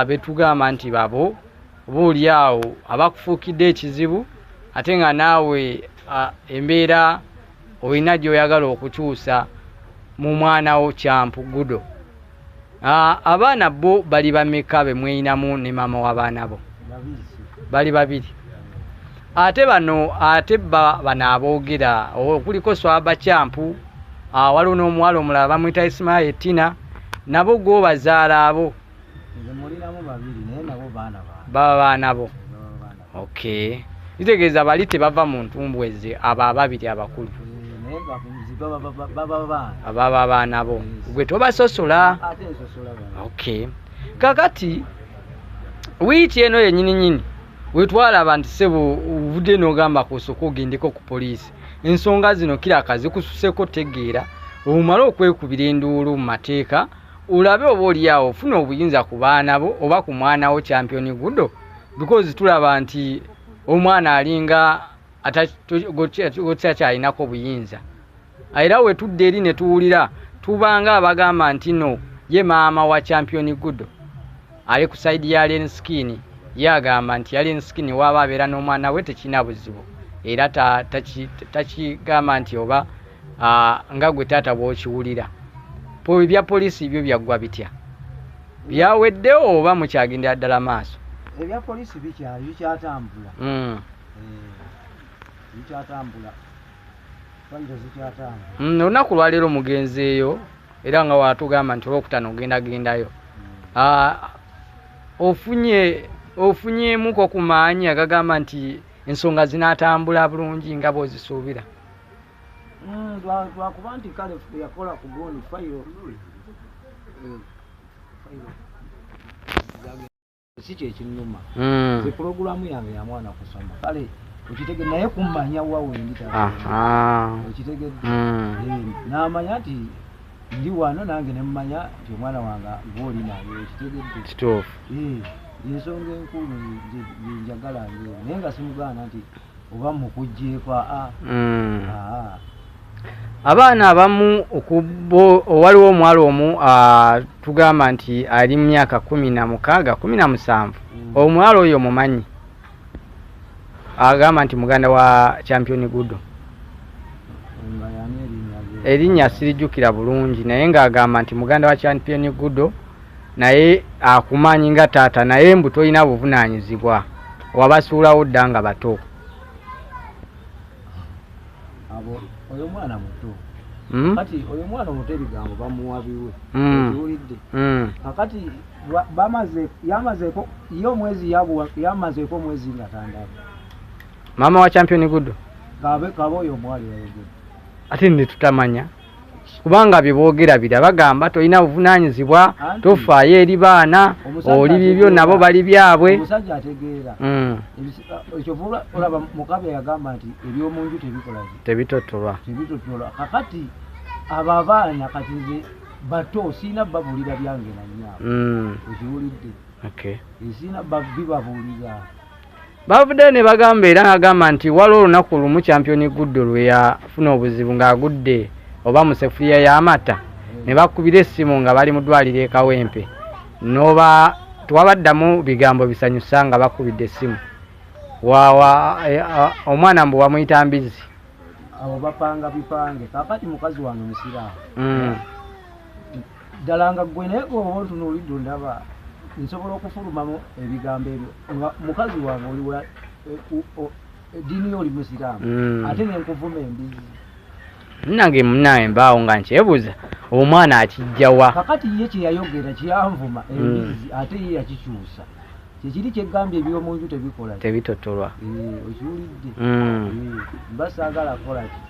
betugamba nti babo buli awo abakufuukidde ekizibu ate nga naawe embeera olina gy'oyagala okukyusa mu mwana wo Kyampu Gudo. Abaana bo bali bameka be mweyinamu ne maama w'abaana bo? Bali babiri. Ate bano bano aboogera okuliko Swaba Kyampu, waliwo n'omuwala omulala bamuyita Ismail Tina, nabo gwobazaala abo? Baba baana bo. Okay. Kitegeeza bali tebava mu ntumbweze abo ababiri abakulu. Baba baana bo. Gwe tobasosola. Okay. Kakati wiiti eno yennyini wetwala abantu sebo Avudde n'ogamba kusoko ogendeko ku poliisi. Ensonga zino kiraka zikususeko tegeera omala okwekubira enduulu mu mateeka olabe oba oliawo ofuna obuyinza ku baana bo oba ku mwana wo Champion Gudo, because tulaba nti omwana alinga gotyakyayinako obuyinza. Era we tudde eri ne tuwulira tubanga abagamba nti no ye maama wa Champion Gudo ali ku side ya Alien Skin, yagamba nti Alien Skin waba abeera n'omwana we tekina buzibu, era takigamba nti oba nga gwe taata bw'okiwulira. Ebya poliisi byo byaggwa bitya? Byaweddewo oba mukyagendera ddala maaso? Ebya poliisi bikyatambula. Bikyatambula. Olunaku lwaleero mugenzeeyo era nga watugamba nti olwokutaano ogendagendayo. Ofunyemuko ku maanyi agagamba nti ensonga zinaatambula bulungi nga bw'ozisuubira? Lwakuba nti kale yakola ku goni fayiro si kyekinnuma. Pulogulaamu yange ya mwana kusoma kale okitegedde naye kummanya wawendi okitegedde n'amanya nti ndi wano nange nemmanya nti omwana wange gw'oli naye okitegedde kitoofu. Ensonga enkulu njagala naye nga simugaana nti oba mukugjeeko abaana abamu waliwo omuwala omu tugamba nti ali mu myaka 16 17. Omuwala oyo mumanyi? Agamba nti muganda wa Champion Gudo. Erinnya sirijjukira bulungi naye ng'agamba nti muganda wa Champion Gudo naye akumanyi nga taata naye mbu tolina buvunaanyizibwa wabasuulawo dda nga bato. Oyo mwana muto. Kati oyo mwana muto ebigambo bamuwabiwe. Okiwulidde? Kakati yamazeeko omwezi nga tandaba. Maama wa Champion Gudo? Kabe oyo omwali yayogera. Ate ne tutamanya. Kubanga byeboogera bira bagamba tolina buvunaanyizibwa, tofaayo eri baana, oli bibyo nabo bali byabwe. Omusajja ategeera. Ekyo olaba Mukabe yagamba nti eby'omunju tebitotolwa. Kakati abo abaana kati nze bato siina babuulira byange nannyaabo. Okiwulidde? Siina bibabuulira. Bavudde ne bagamba era ng'agamba nti waliwo olunaku lumu Champion Gudo lwe yafuna obuzibu ng'agudde oba mu sefuriya y'amata ne bakubira essimu nga bali mu ddwaliro e Kawempe. Noba twabaddamu bigambo bisanyusa nga bakubidde essimu. Omwana mbu bamuyita Mbizi. Abo bapanga bipange. Kakati mukazi wange musiraamu. Ddala nga ggwe naye oba ontunuulidde ndaba nsobola okufulumamu ebigambo ebyo nga mukazi wange oli eddiini oli musiraamu ate nenkuvuma Embizi. Nange munnawe mbaawo nga nkyebuuza omwana akijjawa. Kakati ye kyeyayogera kyanvuma Embizi ate ye yakikyusa. Kyekiri kyegambye eby'omunju tebitotolwa. Okiwulidde? Basaagala kola ki?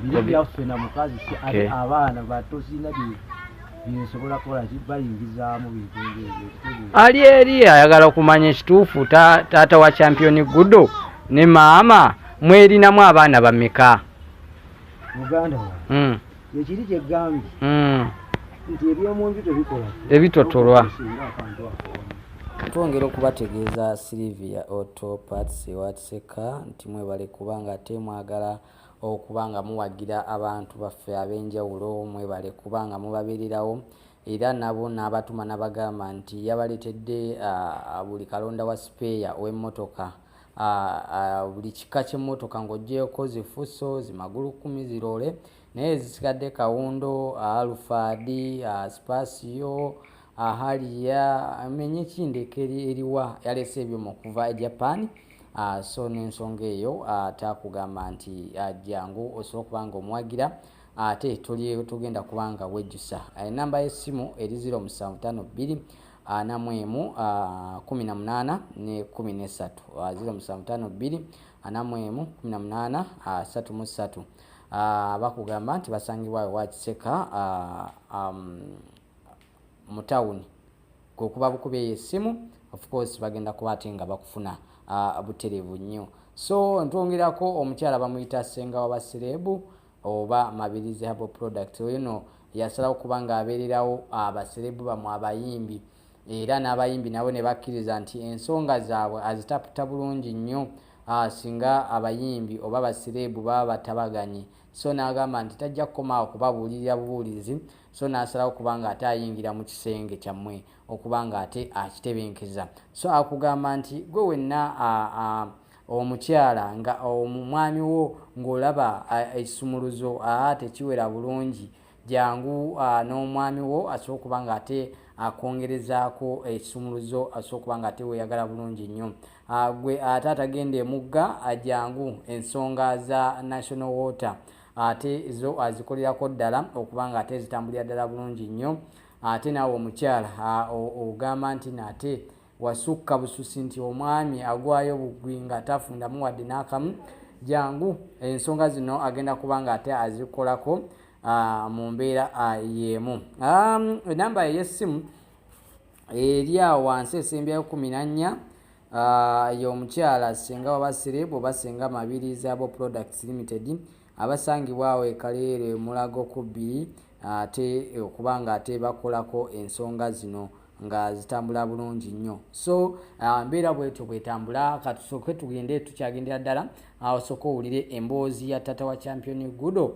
Biri byaffe na mukazi ate abaana bato sina byensobola kola ki bayingizaamu bintu ebyo. Ali eri ayagala okumanya ekituufu taata wa Champion Gudo ne maama mwerinamu abaana bameka? Muganda wange ekiri kyegambye nti eby'omunju tebitotolwa. Twongera okubategeeza Silvia Auto Parts ewatiseka nti mwebale kubanga ate mwagala okubanga muwagira abantu baffe ab'enjawulo, mwebale kubanga mubabeererawo era nabo n'abatuma n'abagamba nti yabaletedde buli kalonda wa spare w'emmotoka buli kika ky'emmotoka ng'oggyeko zifuso zimagulu 10 zirole naye zisigadde kawundo alufadi spasio haliya amenye kindeke eriwa yalese ebyuma okuva e Japan. So n'ensonga eyo takugamba nti jangu osobola kubanga omwagira ate tugenda kubanga wejjusa enamba y'essimu eri 0752 anamwemu 18 ne 13 0752 anamwemu 18 33 bakugamba nti basangibwa wakiseka mu town kuba bukubye essimu of course bagenda kuba ate nga bakufuna buterevu nnyo. So ntwongerako omukyala bamuyita Ssenga w'abaserebu oba Mabirizi Herbal Product ono yasalawo kubanga abeererawo abaserebu bamwe abayimbi era n'abayimbi nabo ne bakkiriza nti ensonga zaabwe azitaputa bulungi nnyo singa abayimbi oba abaserebu baba batabaganye. So n'agamba nti tajja kukomaawo kubabuulirira bubuulizi, so n'asalawo kubanga ate ayingira mu kisenge kyammwe okubanga ate akitebenkeza. So akugamba nti gwe wenna omukyala nga omwami wo ng'olaba ekisumuluzo tekiwera bulungi, jangu n'omwami wo asobola okubanga ate akongerezaako ekisumuluzo, asobola okubanga ate weeyagala bulungi nnyo. Gwe ate atagenda emugga jangu ensonga za national water ate zo azikolerako ddala okubanga ate zitambulira ddala bulungi nnyo. Ate naawe omukyala ogamba nti nate wasukka bususi nti omwami agwayo bugwi nga tafundamu wadde n'akamu, jangu ensonga zino agenda kubanga ate azikolako mu mbeera y'emu. Enamba y'essimu eri awo wansi esembyayo 14 y'omukyala Ssenga w'abaserebu oba Ssenga Mabirizi Herbal Products Limited abasangibwa awo e Kaleere Mulago 2 ate okubanga ate bakolako ensonga zino nga zitambula bulungi nnyo. So mbeera bwetyo bwetambula katusooke tugende tukyagendera ddala osooka owulire emboozi ya taata wa champion Gudo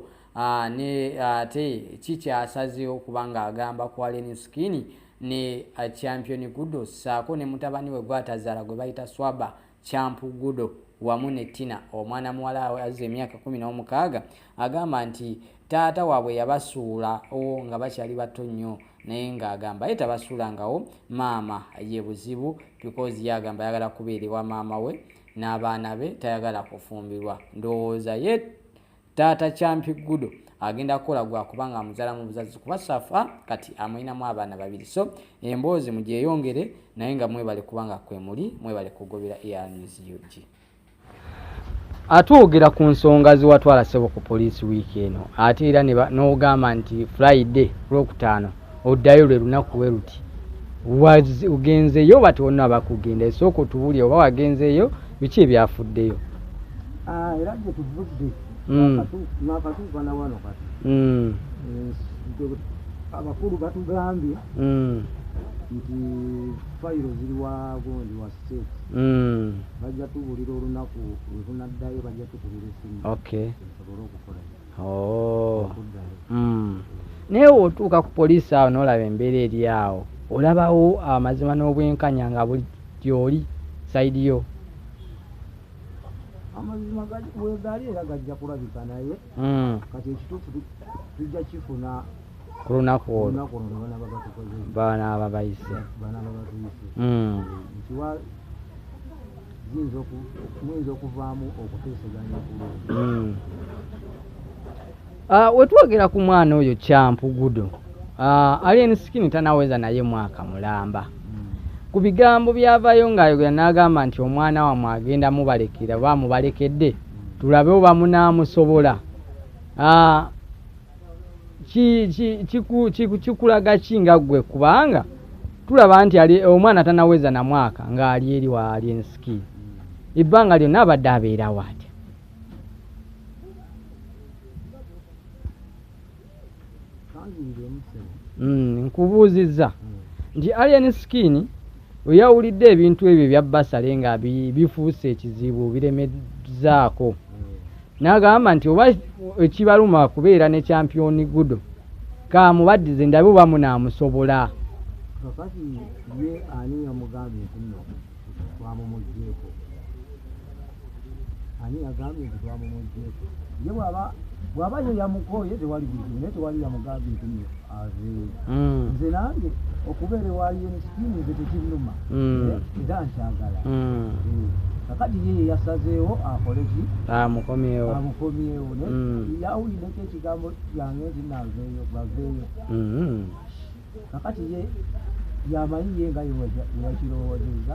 ne ate kikyasazeewo kubanga agamba ku Alien Skin ne champion Gudo saako ne mutabani we gwatazaala gwe bayita Swaba Champ Gudo wamu ne Tina omwana muwala we azze emyaka 16 agamba nti taata waabwe yabasuula nga bakyali bato nnyo naye ng'agamba ye tabasuulangawo maama ye buzibu because yagamba yagala kubeera ewa maama we n'abaana be tayagala kufumbirwa. Ndowooza ye taata Champ Gudo agenda kukola gwa kubanga amuzaala mu buzazi kuba Safa kati amwinamu abaana babiri. So emboozi mugyeyongere naye nga mwebale kubanga kwemuli mwebale kugobera News UG. Atwogera ku nsonga ziwatwala ssebo ku poliisi wiiki eno ate era n'ogamba nti Friday Lwokutaano oddayo lwe lunaku we luti ugenzeeyo bati wonna bakugenda esooka otubulye oba wagenzeeyo biki ebyafuddeyo? Era gye tuvudde nakatuuka na wano kati abakulu batugambye nti fayiro ziri wagondi wa state bajja tubulira olunaku lwetunaddayo bajja tukubira esimu tusobole okukola. Naye otuuka ku poliisi awo n'olaba embeera eri awo olabawo amazima n'obwenkanya nga buli gy'oli sayidi yo? Amazima wegali era gajja kulabika naye kati ekituufu tujja kifuna ku lunaku olwo baana ababayise ntiwa muyinza okuvaamu okuteeseganya kulungi. Wetwogera ku mwana oyo Champ Gudo Alien Skin tanaweza naye mwaka mulamba ku bigambo byavayo ng'ayogera n'agamba nti omwana wamwe agenda mubalekera bamubalekedde tulabe oba munaamusobola. Kikulaga kinga gwe kubanga tulaba nti omwana tanaweza na mwaka ng'ali eri wa Alien Skin ebbanga lyonna abadde abeerawo atya? Nkubuuzizza nti Alien Skin oyawulidde ebintu ebyo bya basale nga bifuuse ekizibu biremezzaako n'agamba nti oba ekibaluma kubeera ne Champion Gudo kamubaddize ndabe oba munaamusobola. kakati ye ani yamugambye nti nno twamumugjeeko ani yagambye nti twamumugjeeko ye bw'aba ye yamukooye tewali buzibu naye tewali yamugambye nti nno aveeyo nze nange okubeera ewaali yenisikiini nze tekinnuma era nkyagala kakati ye yasazeewo akole ki amukomyewo naye yawulireko ekigambo kyange nti naveeyo baveeyo kakati ye yamanyi ye nga yeyakirowoozezza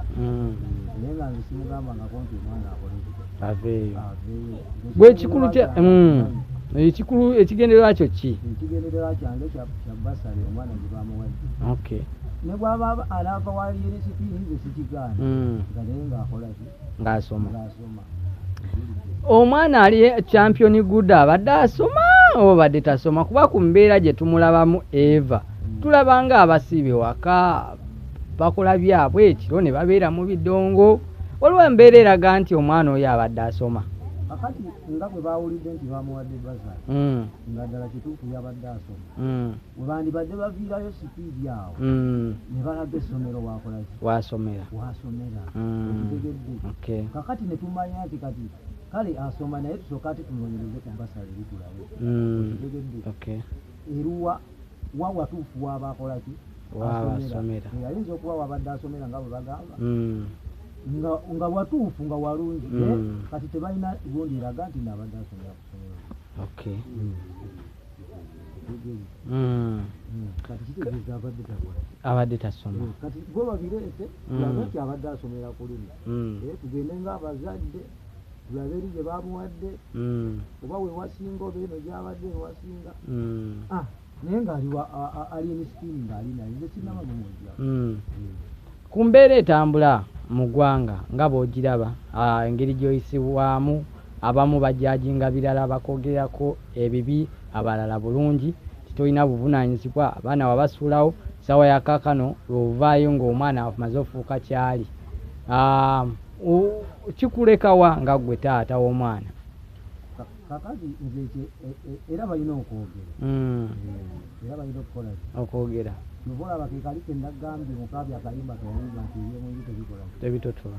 naye nga nze simugambangako nti omwana akoleki aveeyo bwe ekikulu ekigendererwa kyo ki? Ekigendererwa kyange kya basale omwana gye bamuwadde ne bw'aba anaava waali yenisipiini nze sikigaana nga naye ng'akolaki ng'asoma. Omwana ali champion Gudo abadde asoma oba badde tasoma? Kuba ku mbeera gye tumulabamu Eva tulaba nga abasiibe waka bakola byabwe ekiro ne babeera mu bidongo. Waliwo embeera eraga nti omwana oyo abadde asoma. Kakati nga bwe baawulidde nti bamuwadde basale nga ddala kituufu yabadde asoma bwe bandibadde baviirayo sipiidi awo ne balaga essomero wasomera okitegedde. Kakati ne tumanya nti kati kale asoma naye tusooka ati tumunoonyereze ku basale bitulabe okitegedde eruwa wa watuufu waabaakolaki wasomera yayinza okuba wabadde asomera nga bwe bagamba nga watuufu nga walungi kati tebalina gundi eraga nti naabadde asomera kusomera kati kitegeeza abadde tasoma kati gwe babireete tulabe nti abadde asomera kulimi tugende ngaabazadde tulabe eri gye bamuwadde oba wewasinga oba eno gyabadde ewasinga naye ngaali ali emisikiini ngaali naye nze sinaba mumujja ku mbeera etambula mu ggwanga nga bw'ogiraba engeri gy'oyisibwamu abamu bajajinga birala bakogerako ebibi abalala bulungi titolina buvunaanyizibwa abaana wabasuulawo sawa ya kaakano lw'ovaayo ng'omwana amaze ofuuka kyali kikulekawa nga ggwe taata w'omwana? kakati nze era balina okwogera era balina okukola okwogera nobolaba ke kali kendagambye mukaabi akayimba kayimba nti ye mungi tebitotola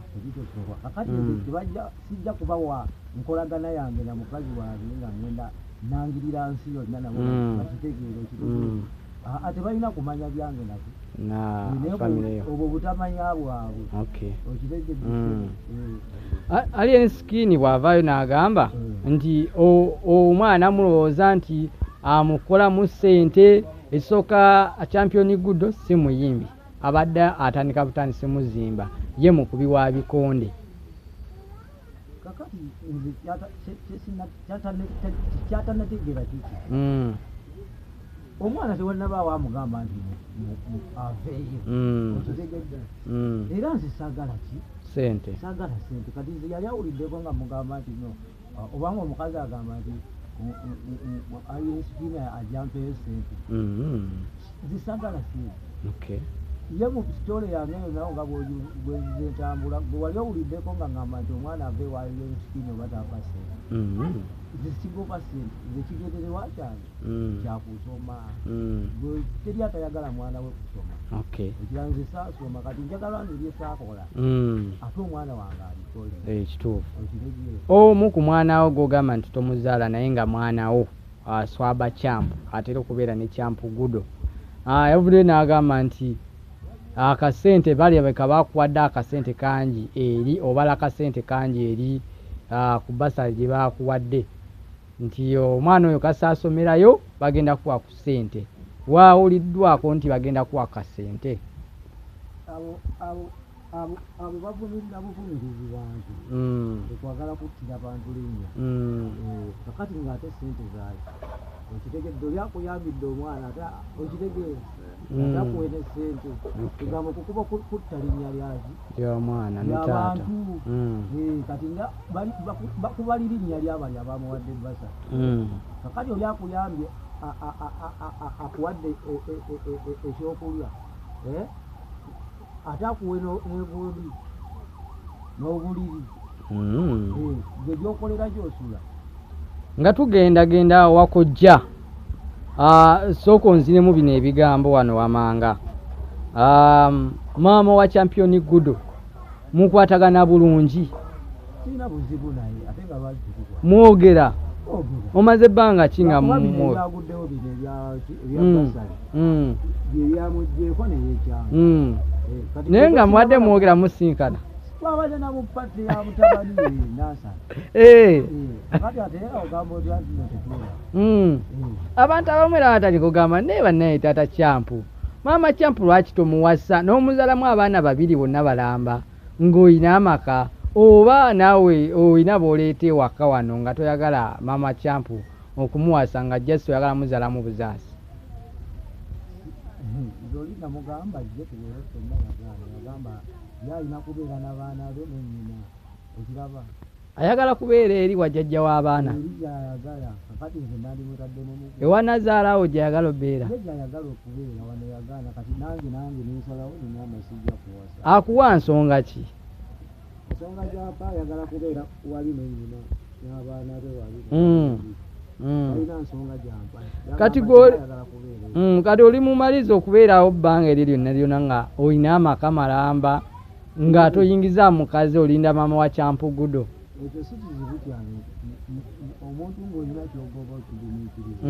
kakati tebajja sijja kubawa nkolagana yange na mukazi wange nga ngenda nangirira nsi yonna nabo bakitegeera ekituufu tebalina kumanya byange nako obwo butamanya bwabwe okitegedde. Ali ensikiini bw'avaayo n'agamba nti omwana mulowooza nti amukolamu ssente ekisooka champion Gudo si muyimbi abadde atandika butandise muzimba ye mukubi wa bikonde. Kakati nze kyatanategeera kiki omwana tewannabaawo amugamba nti aveeyo okitegedde era nze saagala ki saagala sente kati nze yali awuliddeko nga mugamba nti no obanga omukazi agamba nti ayinsikiina ajampeyo sente nze saagala sente ye mu sitole yange eyo nawo nga bwenzize entambula gwe wali owuliddeko nga ngamba nti omwana ave waaliyo ensikiina oba taava sente nze sigoba sente nze kigendererwa kyange kyakusoma teri atayagala mwana we kusoma ekira nze saasoma kati njagala nzirye saakola ate omwana wange alikole ekituufu. Omu ku mwana wo gogamba nti tomuzaala naye nga mwana wo swaba kyampu atera okubeera ne kyampu Gudo Avudde n'agamba nti akasente bali abeka bakuwadde akasente kangi eri obala akasente kangi eri ku basale gye bakuwadde nti omwana oyo kasaasomerayo bagenda kuwa ku ssente waawuliddwako nti bagenda kuwa kasente abo bavumirira buvumirizi bantu ekwagala kuttira bantu linnya kakati ng'ate ssente zaali okitegedde oli akuyambidde omwana ate okitegeera ate akuwere ssente egambo kukuba kutta linnya lyaki ly'omwana ne taata kati bakuba linnya ly'abali abamuwadde basa kakati oli akuyambye akuwadde ekyokulya ate akuwe n'egundi n'obuliri gye gyokolera gy'osula nga tugendagenda wakojja soko nziremu bino ebigambo wano wamanga. Maama wa champion Gudo mukwatagana bulungi. Sina buzibu naye ate nga bazikuwa. Mwogera. Omaze ebbanga ki nga byaguddewo bino ebyabasale. Byamuggyeko ne yeekyanga. Naye nga mwadde mwogera musinkana. Twabadde na mu pati ya mutabani nasa. Kati ate ogamba oti tetuula. Abantu abamu era batali kugamba naye bannaye Taata Kyampu. Maama Kyampu lwaki tomuwasa n'omuzalamu abaana babiri bonna balamba ng'oyina amaka oba naawe oyina b'oleeta ewaka wano nga toyagala Maama Kyampu okumuwasa nga just oyagala muzalamu buzaasi. Zoli namugamba jje tubeere ffenna yagamba yalina kubeera n'abaana be ne nnyina okiraba. Ayagala kubeera eri wajjajja w'abaana. Eri gy'ayagala kakati nze nandimutadde n'omugu. Ewanazaalawo gy'ayagala obeera. Gy'ayagala okubeera wano yagala kati nange ninsalawo nenyamba sijja kuwasa. Akuwa nsonga ki? Ensonga gy'apa ayagala kubeera wali ne nnyina n'abaana be wali. Alina nsonga gy'ampa. Kati oli mumaliza okubeerawo bbanga eryo lyonna lyonna nga olina amaka malamba nga toyingiza mukazi olinda maama wa Kyampu Gudo. Ekyo si kizibu kyange omuntu ng'olina kyogoba okigumiikiriza.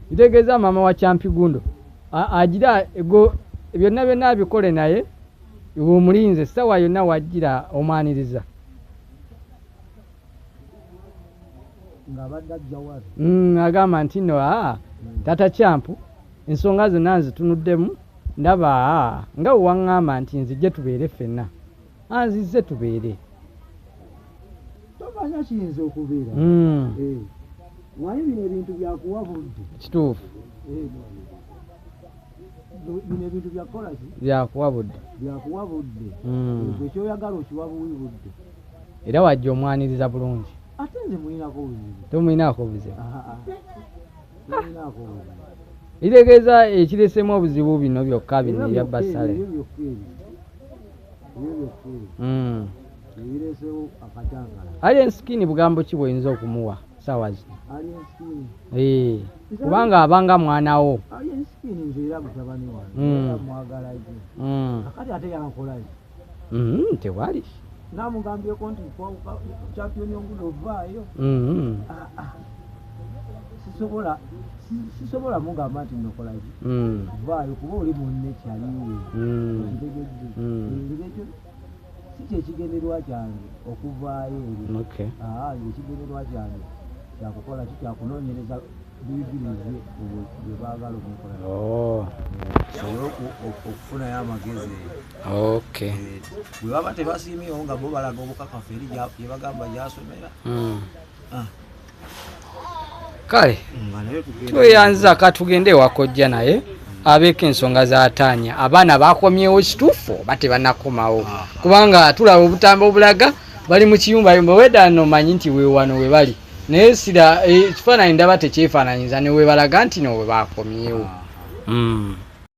Kitegeeza maama wa Kyampu Gudo agira byonna byonna abikole naye iwe omulinze essaawa yonna wajjira omwaniriza. Agamba nti no Taata Kyampu ensonga zonna nzitunuddemu ndaba nga waŋŋamba nti nzijje tubeere ffenna nzizze tubeere. Tomanya kiyinza okubeera. Mwaye bino ebintu byakuwa budde. Kituufu. Bino ebintu byakukola ki? Byakuwa budde. Byakuwa budde. Ekyoyagala okiwa buwi budde. Era wajja omwaniriza bulungi. Ate nze mulinako buzibu. Tomulinaako buzibu. Mulinako buzibu. Itegeeza ekiresemu obuzibu bino byokka bino ebya basale. Alienskini bugambo ki bw'oyinza okumuwa ssaawa zino? Kubanga abanga mwanawo. Alienskini nze era mutabani wange. Mwagara nnyo. Kakati ate yankolaki? Tewali. Namugambyeko nti champion Gudo ovaayo. Sisobola mugamba nti nokolaki. Vaayo kuba oli munne kyaliwe. Ekyo si kyekigenderwa kyange okuvaayo eri. Ekigenderwa kyange kyakukola ki kyakunoonyereza bibirize bwe baagala omukola. Okufunayo amagezi. Bwe baba tebasiimyewo nga bo balaga obukakafu eri gye bagamba gyasomera. Kale tweyanza katugende wakojja naye abeeko ensonga z'ataanya. Abaana bakomyewo kituufu oba tebannakomawo kubanga tulaba obutambo obulaga bali mu kiyumbayumba wedda nomanyi nti weewano we bali naye sira ekifaananyi ndaba tekyefaananyiza ne we balaga nti no we bakomyewo.